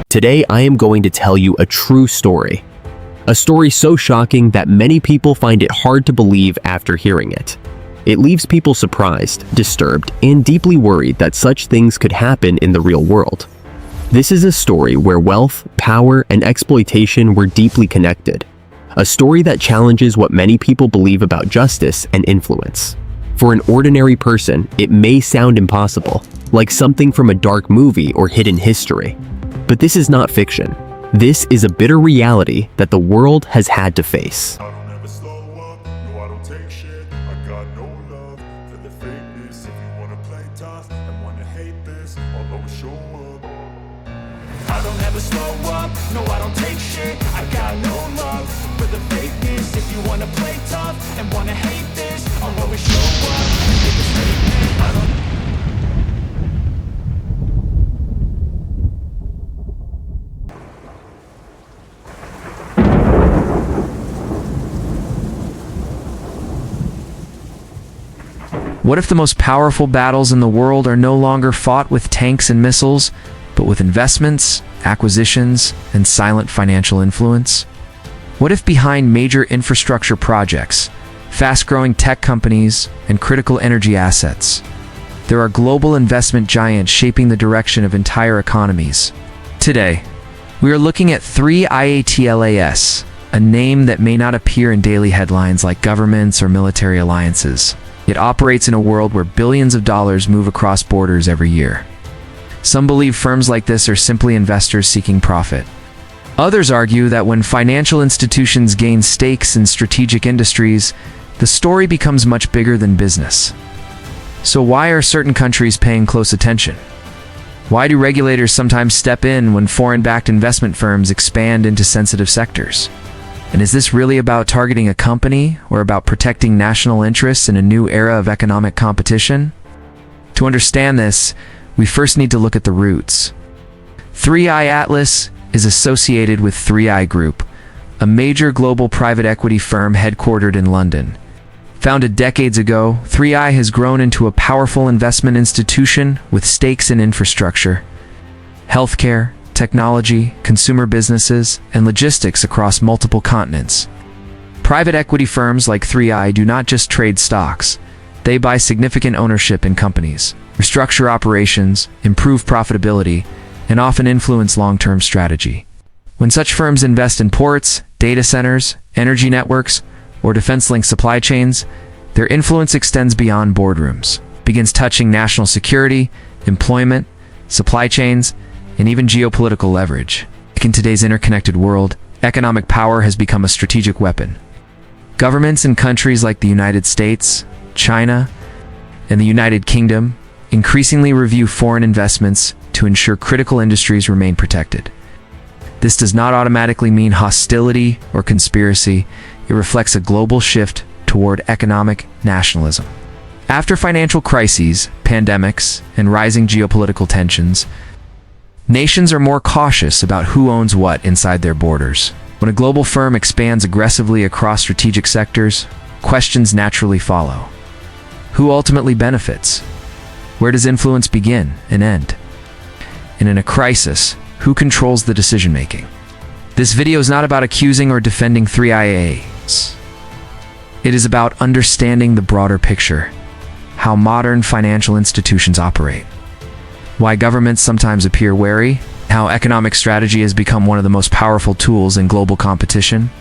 Today, I am going to tell you a true story. A story so shocking that many people find it hard to believe after hearing it. It leaves people surprised, disturbed, and deeply worried that such things could happen in the real world. This is a story where wealth, power, and exploitation were deeply connected. A story that challenges what many people believe about justice and influence. For an ordinary person, it may sound impossible, like something from a dark movie or hidden history. But this is not fiction. This is a bitter reality that the world has had to face. I don't ever slow up, no I don't take shit. I got no love for the fakeness. If you wanna play tough and wanna hate this, I'll always show up. I don't ever slow up, no I don't take shit. I got no love for the fakeness. If you wanna play tough and wanna hate this, I'll always show up and make a statement. I don't What if the most powerful battles in the world are no longer fought with tanks and missiles, but with investments, acquisitions, and silent financial influence? What if behind major infrastructure projects, fast-growing tech companies, and critical energy assets, there are global investment giants shaping the direction of entire economies? Today, we are looking at 3IATLAS, a name that may not appear in daily headlines like governments or military alliances. It operates in a world where billions of dollars move across borders every year. Some believe firms like this are simply investors seeking profit. Others argue that when financial institutions gain stakes in strategic industries, the story becomes much bigger than business. So why are certain countries paying close attention? Why do regulators sometimes step in when foreign-backed investment firms expand into sensitive sectors? And is this really about targeting a company or about protecting national interests in a new era of economic competition? To understand this, we first need to look at the roots. 3i Atlas is associated with 3i Group, a major global private equity firm headquartered in London. Founded decades ago, 3i has grown into a powerful investment institution with stakes in infrastructure, healthcare, technology, consumer businesses, and logistics across multiple continents. Private equity firms like 3i do not just trade stocks. They buy significant ownership in companies, restructure operations, improve profitability, and often influence long-term strategy. When such firms invest in ports, data centers, energy networks, or defense-linked supply chains, their influence extends beyond boardrooms, begins touching national security, employment, supply chains, and even geopolitical leverage. In today's interconnected world, economic power has become a strategic weapon. Governments in countries like the United States, China, and the United Kingdom increasingly review foreign investments to ensure critical industries remain protected. This does not automatically mean hostility or conspiracy. It reflects a global shift toward economic nationalism. After financial crises, pandemics, and rising geopolitical tensions, nations are more cautious about who owns what inside their borders. When a global firm expands aggressively across strategic sectors, questions naturally follow. Who ultimately benefits? Where does influence begin and end? And in a crisis, who controls the decision-making? This video is not about accusing or defending 3IAs. It is about understanding the broader picture, how modern financial institutions operate, why governments sometimes appear wary, how economic strategy has become one of the most powerful tools in global competition.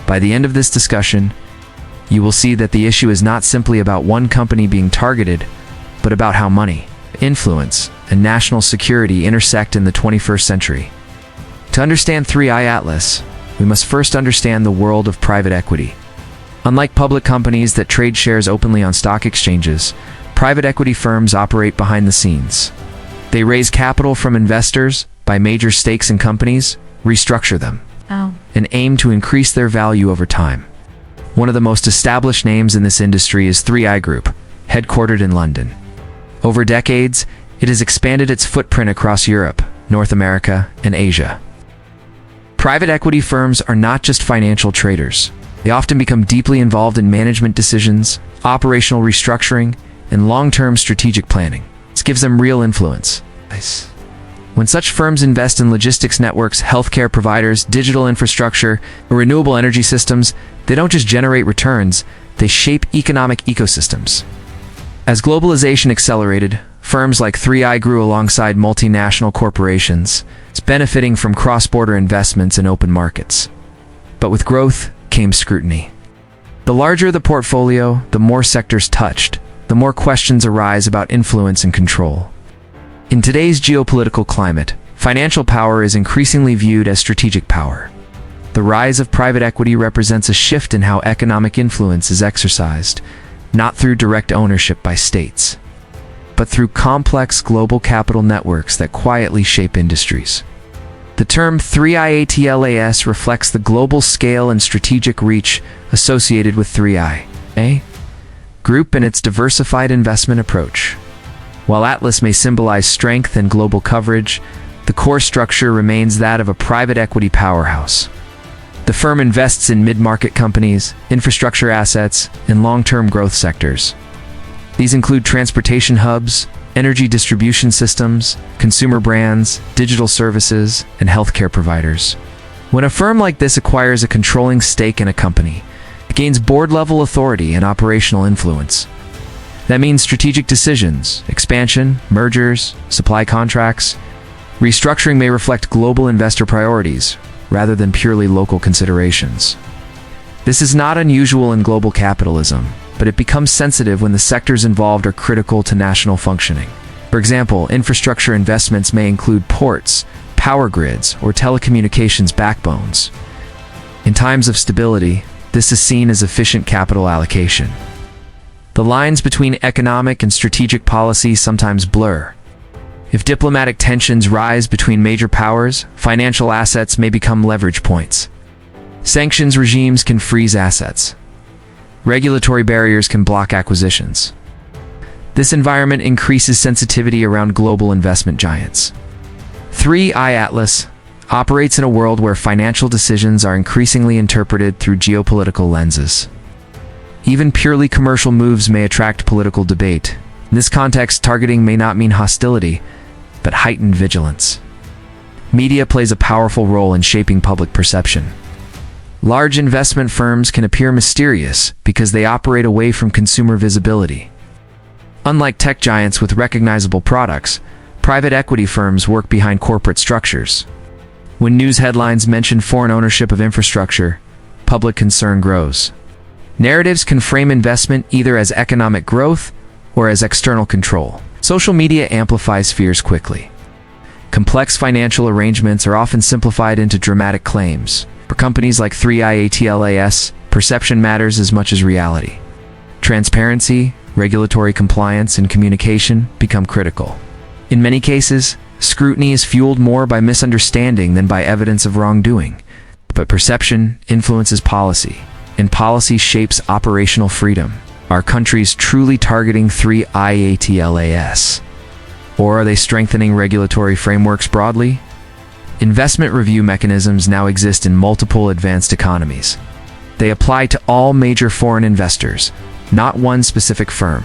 By the end of this discussion, you will see that the issue is not simply about one company being targeted, but about how money, influence, and national security intersect in the 21st century. To understand 3i Atlas, we must first understand the world of private equity. Unlike public companies that trade shares openly on stock exchanges, private equity firms operate behind the scenes. They raise capital from investors, buy major stakes in companies, restructure them, and aim to increase their value over time. One of the most established names in this industry is 3i Group, headquartered in London. Over decades, it has expanded its footprint across Europe, North America, and Asia. Private equity firms are not just financial traders. They often become deeply involved in management decisions, operational restructuring, and long-term strategic planning. This gives them real influence. When such firms invest in logistics networks, healthcare providers, digital infrastructure, or renewable energy systems, they don't just generate returns, they shape economic ecosystems. As globalization accelerated, firms like 3i grew alongside multinational corporations, benefiting from cross-border investments in open markets. But with growth came scrutiny. The larger the portfolio, the more sectors touched, the more questions arise about influence and control. In today's geopolitical climate, financial power is increasingly viewed as strategic power. The rise of private equity represents a shift in how economic influence is exercised, not through direct ownership by states, but through complex global capital networks that quietly shape industries. The term 3IATLAS reflects the global scale and strategic reach associated with 3i Group and its diversified investment approach. While Atlas may symbolize strength and global coverage, the core structure remains that of a private equity powerhouse. The firm invests in mid-market companies, infrastructure assets, and long-term growth sectors. These include transportation hubs, energy distribution systems, consumer brands, digital services, and healthcare providers. When a firm like this acquires a controlling stake in a company, it gains board-level authority and operational influence. That means strategic decisions, expansion, mergers, supply contracts. Restructuring may reflect global investor priorities, rather than purely local considerations. This is not unusual in global capitalism, but it becomes sensitive when the sectors involved are critical to national functioning. For example, infrastructure investments may include ports, power grids, or telecommunications backbones. In times of stability, this is seen as efficient capital allocation. The lines between economic and strategic policy sometimes blur. If diplomatic tensions rise between major powers, financial assets may become leverage points. Sanctions regimes can freeze assets. Regulatory barriers can block acquisitions. This environment increases sensitivity around global investment giants. 3i Atlas operates in a world where financial decisions are increasingly interpreted through geopolitical lenses. Even purely commercial moves may attract political debate. In this context, targeting may not mean hostility, but heightened vigilance. Media plays a powerful role in shaping public perception. Large investment firms can appear mysterious because they operate away from consumer visibility. Unlike tech giants with recognizable products, private equity firms work behind corporate structures. When news headlines mention foreign ownership of infrastructure, public concern grows. Narratives can frame investment either as economic growth or as external control. Social media amplifies fears quickly. Complex financial arrangements are often simplified into dramatic claims. For companies like 3IATLAS, perception matters as much as reality. Transparency, regulatory compliance, and communication become critical. In many cases, scrutiny is fueled more by misunderstanding than by evidence of wrongdoing. But perception influences policy, and policy shapes operational freedom. Are countries truly targeting 3IATLAS? Or are they strengthening regulatory frameworks broadly? Investment review mechanisms now exist in multiple advanced economies. They apply to all major foreign investors, not one specific firm.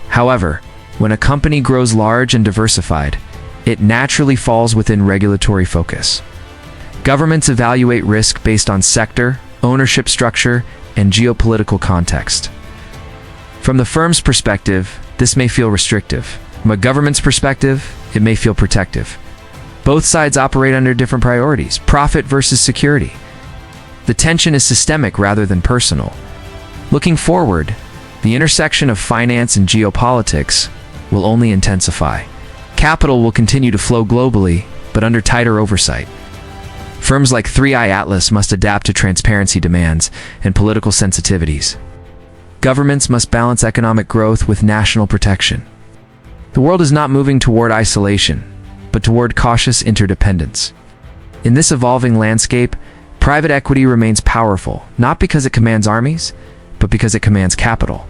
However, when a company grows large and diversified, it naturally falls within regulatory focus. Governments evaluate risk based on sector, ownership structure, and geopolitical context. From the firm's perspective, this may feel restrictive. From a government's perspective, it may feel protective. Both sides operate under different priorities, profit versus security. The tension is systemic rather than personal. Looking forward, the intersection of finance and geopolitics will only intensify. Capital will continue to flow globally, but under tighter oversight. Firms like 3i Atlas must adapt to transparency demands and political sensitivities. Governments must balance economic growth with national protection. The world is not moving toward isolation, but toward cautious interdependence. In this evolving landscape, private equity remains powerful, not because it commands armies, but because it commands capital.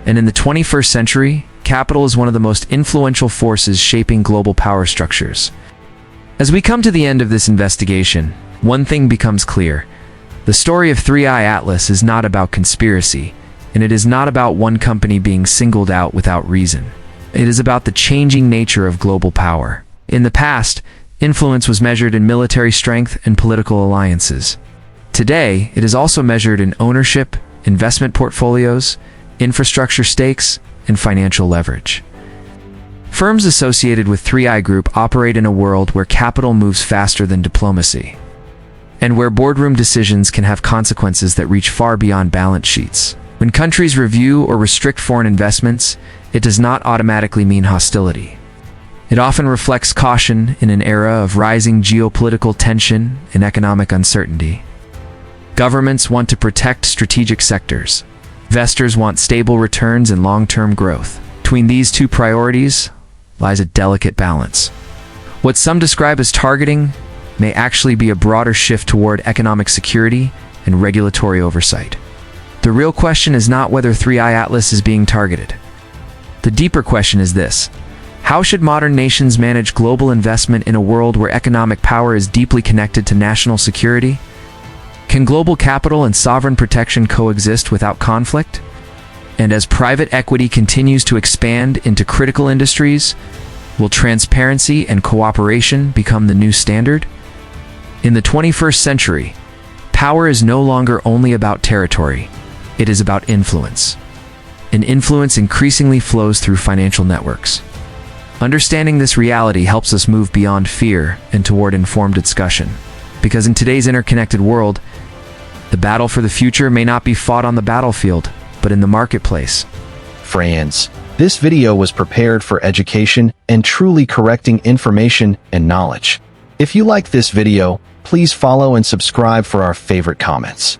And in the 21st century, capital is one of the most influential forces shaping global power structures. As we come to the end of this investigation, one thing becomes clear. The story of 3i Atlas is not about conspiracy, and it is not about one company being singled out without reason. It is about the changing nature of global power. In the past, influence was measured in military strength and political alliances. Today, it is also measured in ownership, investment portfolios, infrastructure stakes, and financial leverage. Firms associated with 3i Group operate in a world where capital moves faster than diplomacy, and where boardroom decisions can have consequences that reach far beyond balance sheets. When countries review or restrict foreign investments, it does not automatically mean hostility. It often reflects caution in an era of rising geopolitical tension and economic uncertainty. Governments want to protect strategic sectors. Investors want stable returns and long-term growth. Between these two priorities lies a delicate balance. What some describe as targeting may actually be a broader shift toward economic security and regulatory oversight. The real question is not whether 3i Atlas is being targeted. The deeper question is this: how should modern nations manage global investment in a world where economic power is deeply connected to national security? Can global capital and sovereign protection coexist without conflict? And as private equity continues to expand into critical industries, will transparency and cooperation become the new standard? In the 21st century, power is no longer only about territory. It is about influence. And influence increasingly flows through financial networks. Understanding this reality helps us move beyond fear and toward informed discussion. Because in today's interconnected world, the battle for the future may not be fought on the battlefield, but in the marketplace. Friends, this video was prepared for education and truly correcting information and knowledge. If you like this video, please follow and subscribe for our favorite comments.